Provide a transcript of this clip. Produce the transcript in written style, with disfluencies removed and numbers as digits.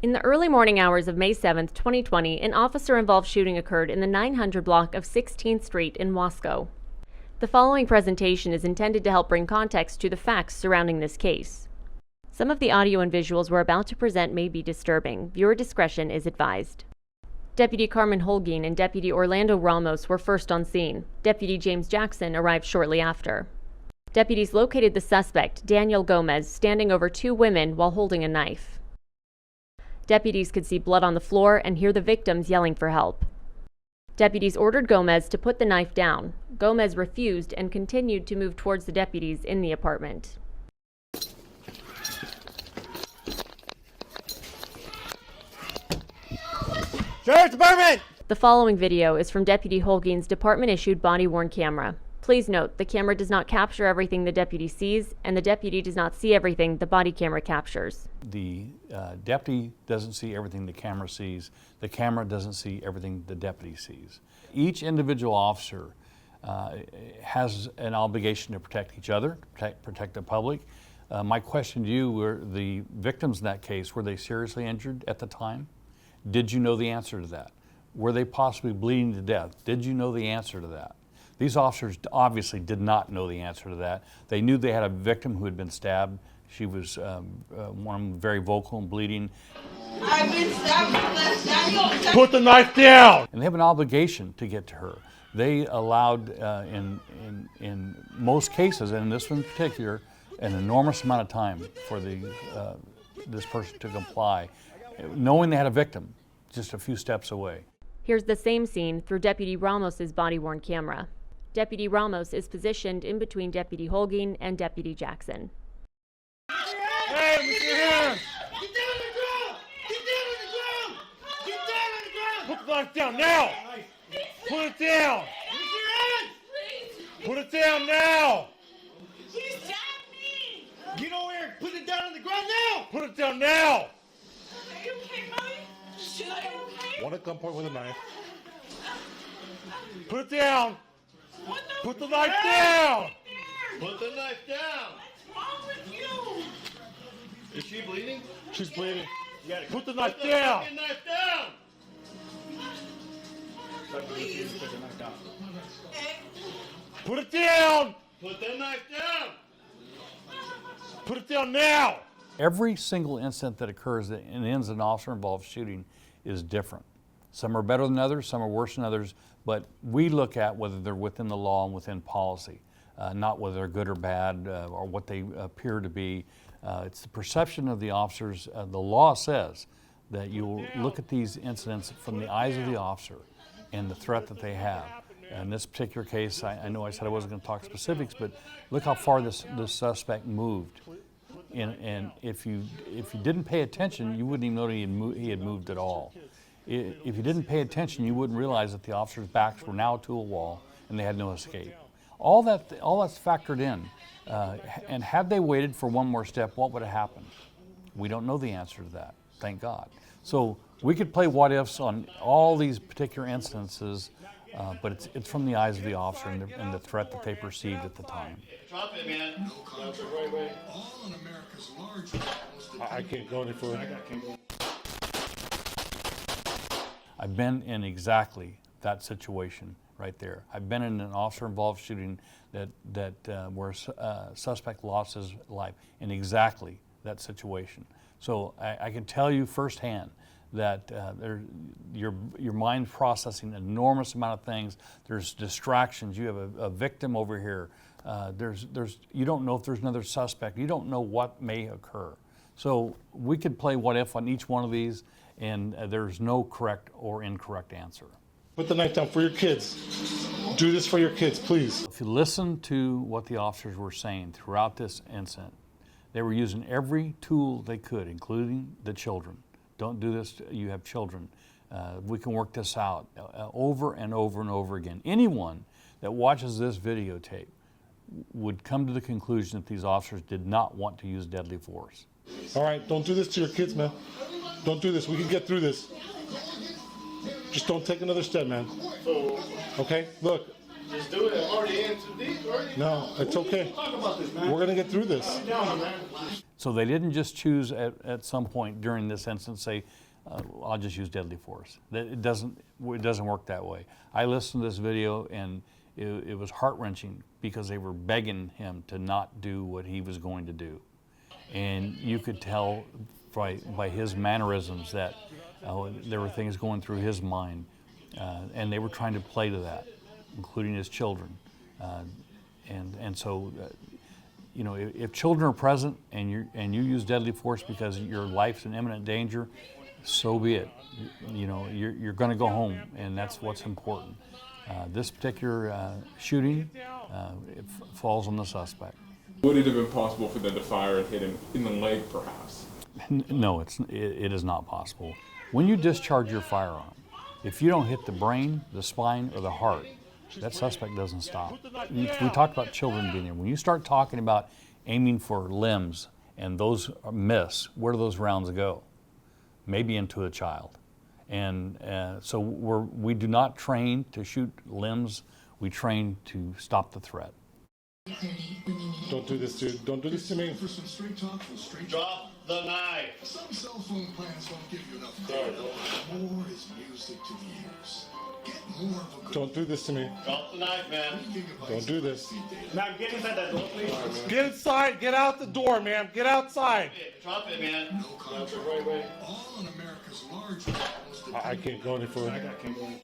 In the early morning hours of May 7, 2020, an officer-involved shooting occurred in the 900 block of 16th Street in Wasco. The following presentation is intended to help bring context to the facts surrounding this case. Some of the audio and visuals we're about to present may be disturbing. Viewer discretion is advised. Deputy Carmen Holguin and Deputy Orlando Ramos were first on scene. Deputy James Jackson arrived shortly after. Deputies located the suspect, Daniel Gomez, standing over two women while holding a knife. Deputies could see blood on the floor and hear the victims yelling for help. Deputies ordered Gomez to put the knife down. Gomez refused and continued to move towards the deputies in the apartment. Sheriff's Department! The following video is from Deputy Holguin's department-issued body-worn camera. Please note, the camera does not capture everything the deputy sees, and the deputy does not see everything the body camera captures. The deputy doesn't see everything the camera sees. The camera doesn't see everything the deputy sees. Each individual officer has an obligation to protect each other, protect the public. My question to you, were the victims in that case, were they seriously injured at the time? Did you know the answer to that? Were they possibly bleeding to death? Did you know the answer to that? These officers obviously did not know the answer to that. They knew they had a victim who had been stabbed. She was one of them very vocal and bleeding. I've been stabbed. Put the knife down! And they have an obligation to get to her. They allowed, in most cases, and in this one in particular, an enormous amount of time for this person to comply, knowing they had a victim just a few steps away. Here's the same scene through Deputy Ramos's body-worn camera. Deputy Ramos is positioned in between Deputy Holguin and Deputy Jackson. Hey, with your hands! Get down on the ground! Get down on the ground! Get down on the ground! Put the knife down now! Put it down! With your hands! Put it down now! He stabbed me! Get over here! Put it down on the ground now! Put it down now! Are you okay, buddy? Should I be okay? One at gunpoint with a knife. Put it down! Put the knife down! Put the knife down! What's wrong with you? Is she bleeding? She's bleeding. You gotta put the knife down! Put the knife down! Please. Put it down! Put the knife down! Put it down now! Every single incident that occurs that ends in an officer-involved shooting is different. Some are better than others, some are worse than others, but we look at whether they're within the law and within policy, not whether they're good or bad or what they appear to be. It's the perception of the officers. The law says that you'll look at these incidents from the eyes of the officer and the threat that they have. In this particular case, I know I said I wasn't going to talk specifics, but look how far this suspect moved. And if you didn't pay attention, you wouldn't even know he had moved at all. If you didn't pay attention, you wouldn't realize that the officers' backs were now to a wall and they had no escape. All that's factored in. And had they waited for one more step, what would have happened? We don't know the answer to that, thank God. So we could play what ifs on all these particular instances, but it's from the eyes of the officer and the threat that they perceived at the time. Drop it, man. All in America's large. I can't go any further. I've been in exactly that situation right there. I've been in an officer-involved shooting where a suspect lost his life in exactly that situation. So I can tell you firsthand that your mind's processing an enormous amount of things. There's distractions. You have a victim over here. You don't know if there's another suspect. You don't know what may occur. So we could play what if on each one of these, and there's no correct or incorrect answer. Put the knife down for your kids. Do this for your kids, please. If you listen to what the officers were saying throughout this incident, they were using every tool they could, including the children. Don't do this, you have children. We can work this out over and over and over again. Anyone that watches this videotape would come to the conclusion that these officers did not want to use deadly force. All right, don't do this to your kids, man. Don't do this. We can get through this. Just don't take another step, man. Okay? Look. Just do it. I'm already in too deep. No, it's okay. Talk about this, man. We're going to get through this. So they didn't just choose at some point during this instance say, I'll just use deadly force. It doesn't work that way. I listened to this video and it was heart-wrenching because they were begging him to not do what he was going to do. And you could tell by his mannerisms that there were things going through his mind, and they were trying to play to that, including his children. So, you know, if children are present and you use deadly force because your life's in imminent danger, so be it. You know, you're going to go home, and that's what's important. This particular shooting it falls on the suspect. Would it have been possible for them to fire and hit him in the leg, perhaps? No, it is not possible. When you discharge your firearm, if you don't hit the brain, the spine, or the heart, that suspect doesn't stop. We talked about children being there. When you start talking about aiming for limbs and those miss, where do those rounds go? Maybe into a child. And so we do not train to shoot limbs. We train to stop the threat. Don't do this, dude. Don't do this to me. For some straight talk, for straight Drop the knife. Some cell phone plans don't give you enough data. More is music to the ears. Get more of a good Don't do this to me. Drop the knife, man. Don't do this. Ma'am, get inside that door, please. Get inside. Get out the door, ma'am. Get outside. Drop it, man. no contract. All in America's largest. I can't go any further. I can't go in.